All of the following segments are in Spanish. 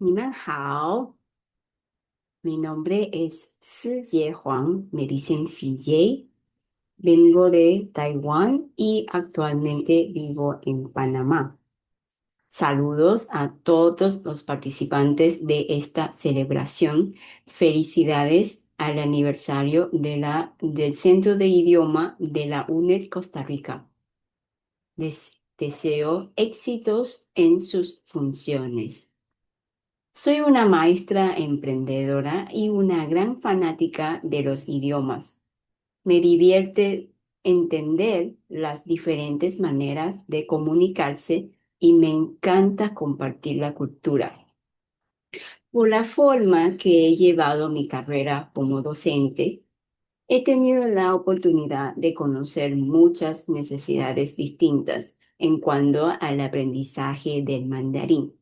你们好，mi nombre es Si Huang, me dicen CJ. Vengo de Taiwán y actualmente vivo en Panamá. Saludos a todos los participantes de esta celebración. Felicidades al aniversario del Centro de Idioma de la UNED Costa Rica. Les deseo éxitos en sus funciones. Soy una maestra emprendedora y una gran fanática de los idiomas. Me divierte entender las diferentes maneras de comunicarse y me encanta compartir la cultura. Por la forma que he llevado mi carrera como docente, he tenido la oportunidad de conocer muchas necesidades distintas en cuanto al aprendizaje del mandarín.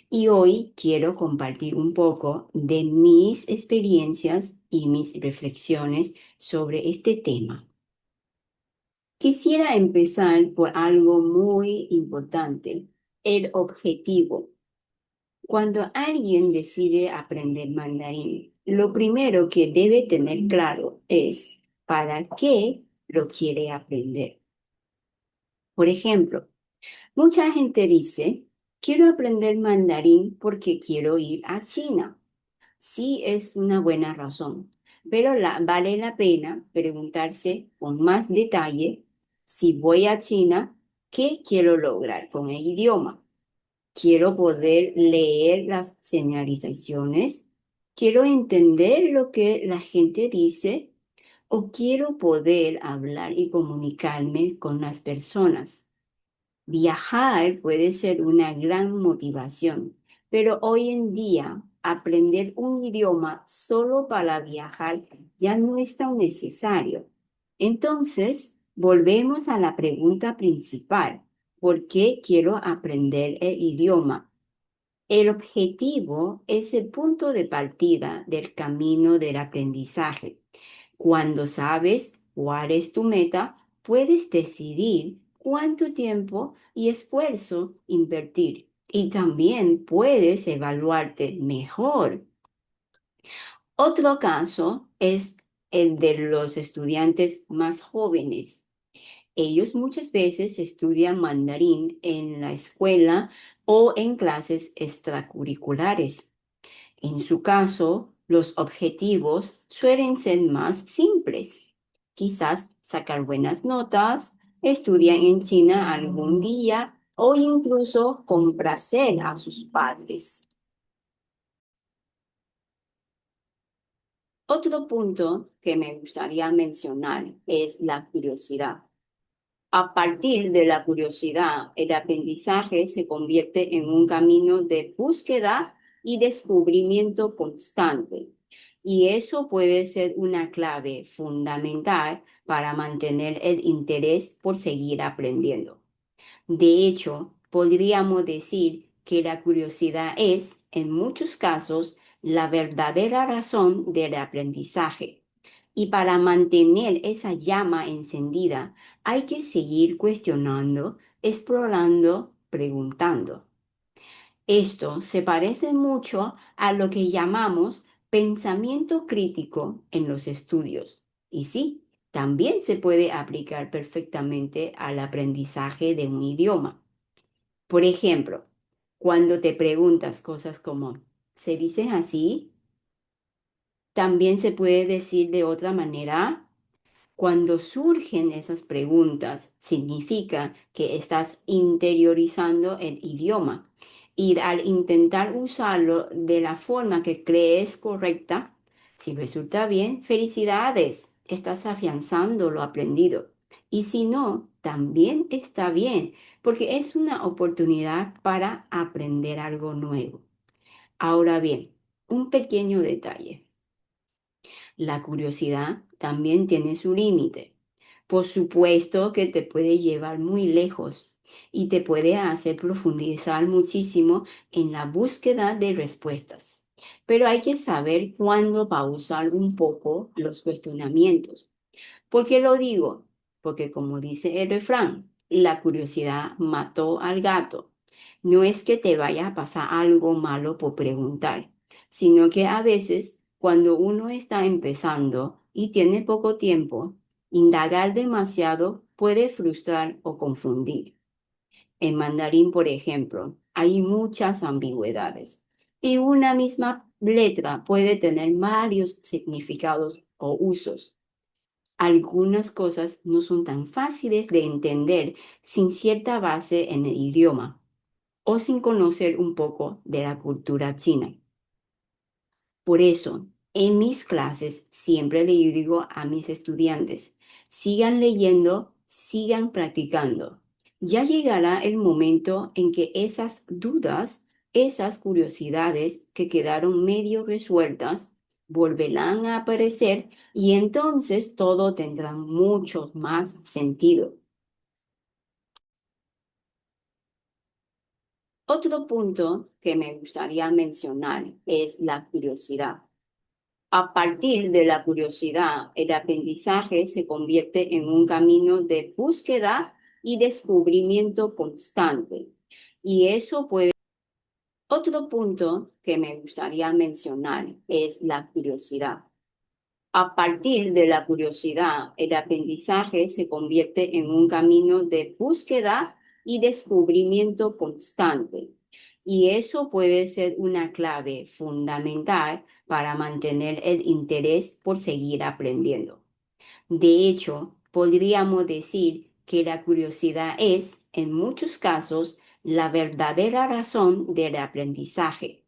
Y hoy quiero compartir un poco de mis experiencias y mis reflexiones sobre este tema. Quisiera empezar por algo muy importante, el objetivo. Cuando alguien decide aprender mandarín, lo primero que debe tener claro es para qué lo quiere aprender. Por ejemplo, mucha gente dice, quiero aprender mandarín porque quiero ir a China. Sí es una buena razón, pero vale la pena preguntarse con más detalle si voy a China, ¿qué quiero lograr con el idioma? ¿Quiero poder leer las señalizaciones? ¿Quiero entender lo que la gente dice? ¿O quiero poder hablar y comunicarme con las personas? Viajar puede ser una gran motivación, pero hoy en día aprender un idioma solo para viajar ya no es tan necesario. Entonces, volvemos a la pregunta principal. ¿Por qué quiero aprender el idioma? El objetivo es el punto de partida del camino del aprendizaje. Cuando sabes cuál es tu meta, puedes decidir cuánto tiempo y esfuerzo invertir. Y también puedes evaluarte mejor. Otro caso es el de los estudiantes más jóvenes. Ellos muchas veces estudian mandarín en la escuela o en clases extracurriculares. En su caso, los objetivos suelen ser más simples. Quizás sacar buenas notas, estudiar en China algún día o incluso complacer a sus padres. Otro punto que me gustaría mencionar es la curiosidad. A partir de la curiosidad, el aprendizaje se convierte en un camino de búsqueda y descubrimiento constante. Y eso puede ser una clave fundamental para mantener el interés por seguir aprendiendo. De hecho, podríamos decir que la curiosidad es, en muchos casos, la verdadera razón del aprendizaje. Y para mantener esa llama encendida, hay que seguir cuestionando, explorando, preguntando. Esto se parece mucho a lo que llamamos pensamiento crítico en los estudios. Y sí, también se puede aplicar perfectamente al aprendizaje de un idioma. Por ejemplo, cuando te preguntas cosas como, ¿se dice así? También se puede decir de otra manera. Cuando surgen esas preguntas, significa que estás interiorizando el idioma y al intentar usarlo de la forma que crees correcta, si resulta bien, felicidades, estás afianzando lo aprendido. Y si no, también está bien, porque es una oportunidad para aprender algo nuevo. Ahora bien, un pequeño detalle. La curiosidad también tiene su límite. Por supuesto que te puede llevar muy lejos y te puede hacer profundizar muchísimo en la búsqueda de respuestas. Pero hay que saber cuándo pausar un poco los cuestionamientos. ¿Por qué lo digo? Porque como dice el refrán, la curiosidad mató al gato. No es que te vaya a pasar algo malo por preguntar, sino que a veces cuando uno está empezando y tiene poco tiempo, indagar demasiado puede frustrar o confundir. En mandarín, por ejemplo, hay muchas ambigüedades y una misma letra puede tener varios significados o usos. Algunas cosas no son tan fáciles de entender sin cierta base en el idioma o sin conocer un poco de la cultura china. Por eso, en mis clases siempre le digo a mis estudiantes, sigan leyendo, sigan practicando. Ya llegará el momento en que esas dudas, esas curiosidades que quedaron medio resueltas, volverán a aparecer y entonces todo tendrá mucho más sentido. Otro punto que me gustaría mencionar es la curiosidad. A partir de la curiosidad, el aprendizaje se convierte en un camino de búsqueda y descubrimiento constante. Y eso puede... Otro punto que me gustaría mencionar es la curiosidad. A partir de la curiosidad, el aprendizaje se convierte en un camino de búsqueda y descubrimiento constante. Y eso puede ser una clave fundamental para mantener el interés por seguir aprendiendo. De hecho, podríamos decir que la curiosidad es, en muchos casos, la verdadera razón del aprendizaje.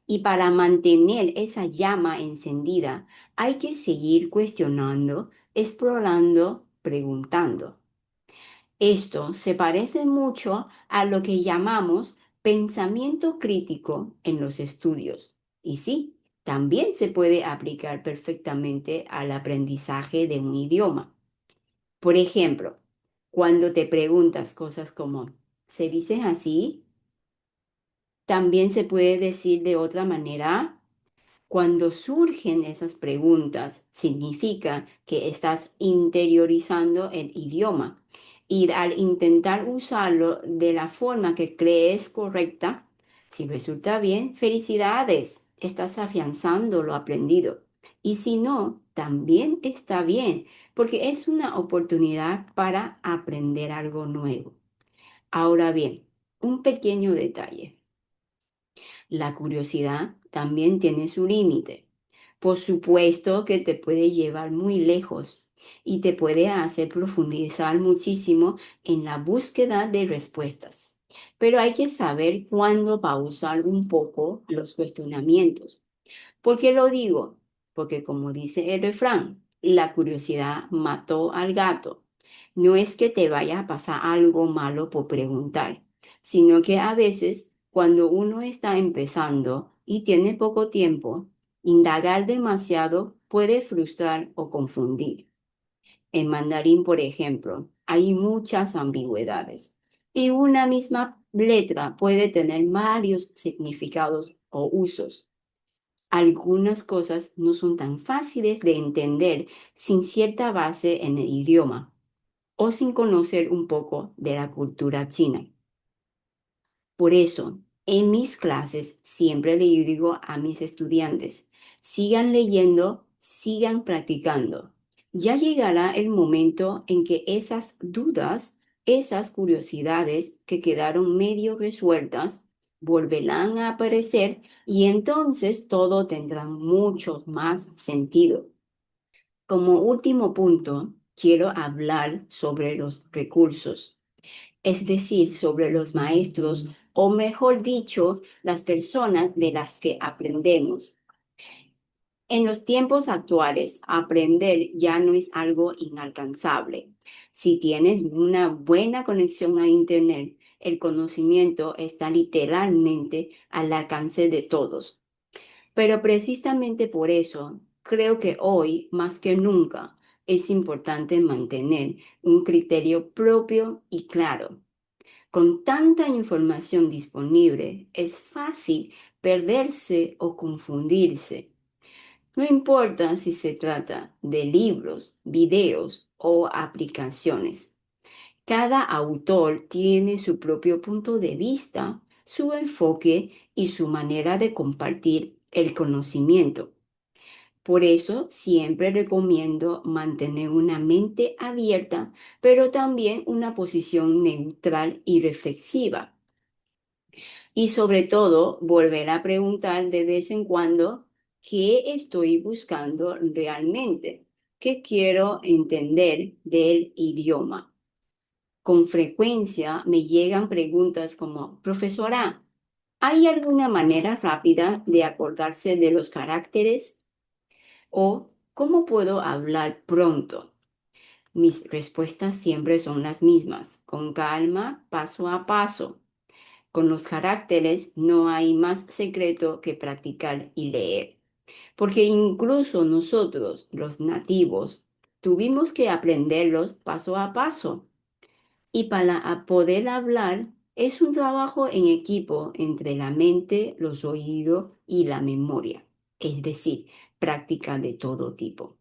Y para mantener esa llama encendida, hay que seguir cuestionando, explorando, preguntando. Esto se parece mucho a lo que llamamos pensamiento crítico en los estudios. Y sí, también se puede aplicar perfectamente al aprendizaje de un idioma. Por ejemplo, cuando te preguntas cosas como, ¿se dice así? También se puede decir de otra manera. Cuando surgen esas preguntas, significa que estás interiorizando el idioma y al intentar usarlo de la forma que crees correcta, si resulta bien, felicidades, estás afianzando lo aprendido. Y si no, también está bien, porque es una oportunidad para aprender algo nuevo. Ahora bien, un pequeño detalle. La curiosidad también tiene su límite. Por supuesto que te puede llevar muy lejos y te puede hacer profundizar muchísimo en la búsqueda de respuestas. Pero hay que saber cuándo pausar un poco los cuestionamientos. ¿Por qué lo digo? Porque como dice el refrán, la curiosidad mató al gato. No es que te vaya a pasar algo malo por preguntar, sino que a veces cuando uno está empezando y tiene poco tiempo, indagar demasiado puede frustrar o confundir. En mandarín, por ejemplo, hay muchas ambigüedades y una misma letra puede tener varios significados o usos. Algunas cosas no son tan fáciles de entender sin cierta base en el idioma o sin conocer un poco de la cultura china. Por eso, en mis clases siempre le digo a mis estudiantes, sigan leyendo, sigan practicando. Ya llegará el momento en que esas dudas, esas curiosidades que quedaron medio resueltas, volverán a aparecer y entonces todo tendrá mucho más sentido. Como último punto, quiero hablar sobre los recursos, es decir, sobre los maestros, o mejor dicho, las personas de las que aprendemos. En los tiempos actuales, aprender ya no es algo inalcanzable. Si tienes una buena conexión a Internet, el conocimiento está literalmente al alcance de todos. Pero precisamente por eso, creo que hoy, más que nunca, es importante mantener un criterio propio y claro. Con tanta información disponible, es fácil perderse o confundirse. No importa si se trata de libros, videos o aplicaciones. Cada autor tiene su propio punto de vista, su enfoque y su manera de compartir el conocimiento. Por eso siempre recomiendo mantener una mente abierta, pero también una posición neutral y reflexiva. Y sobre todo, volver a preguntar de vez en cuando qué estoy buscando realmente, qué quiero entender del idioma. Con frecuencia me llegan preguntas como, profesora, ¿hay alguna manera rápida de acordarse de los caracteres? ¿O cómo puedo hablar pronto? Mis respuestas siempre son las mismas, con calma, paso a paso. Con los caracteres no hay más secreto que practicar y leer, porque incluso nosotros, los nativos, tuvimos que aprenderlos paso a paso. Y para poder hablar es un trabajo en equipo entre la mente, los oídos y la memoria, es decir, práctica de todo tipo.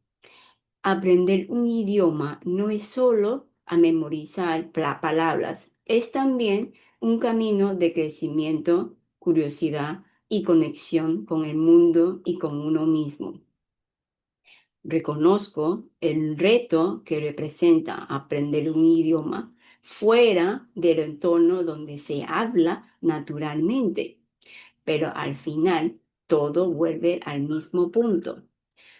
Aprender un idioma no es solo a memorizar palabras, es también un camino de crecimiento, curiosidad y conexión con el mundo y con uno mismo. Reconozco el reto que representa aprender un idioma fuera del entorno donde se habla naturalmente, pero al final todo vuelve al mismo punto.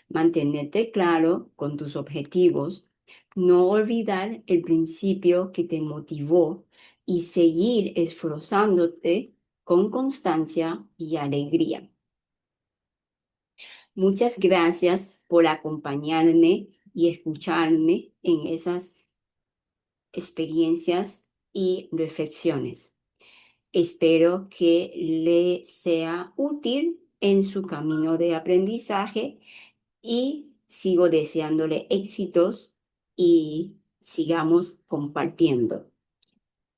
Mantenerte claro con tus objetivos, no olvidar el principio que te motivó y seguir esforzándote con constancia y alegría. Muchas gracias por acompañarme y escucharme en esas experiencias y reflexiones. Espero que le sea útil en su camino de aprendizaje y sigo deseándole éxitos y sigamos compartiendo.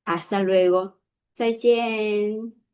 Hasta luego. 再见.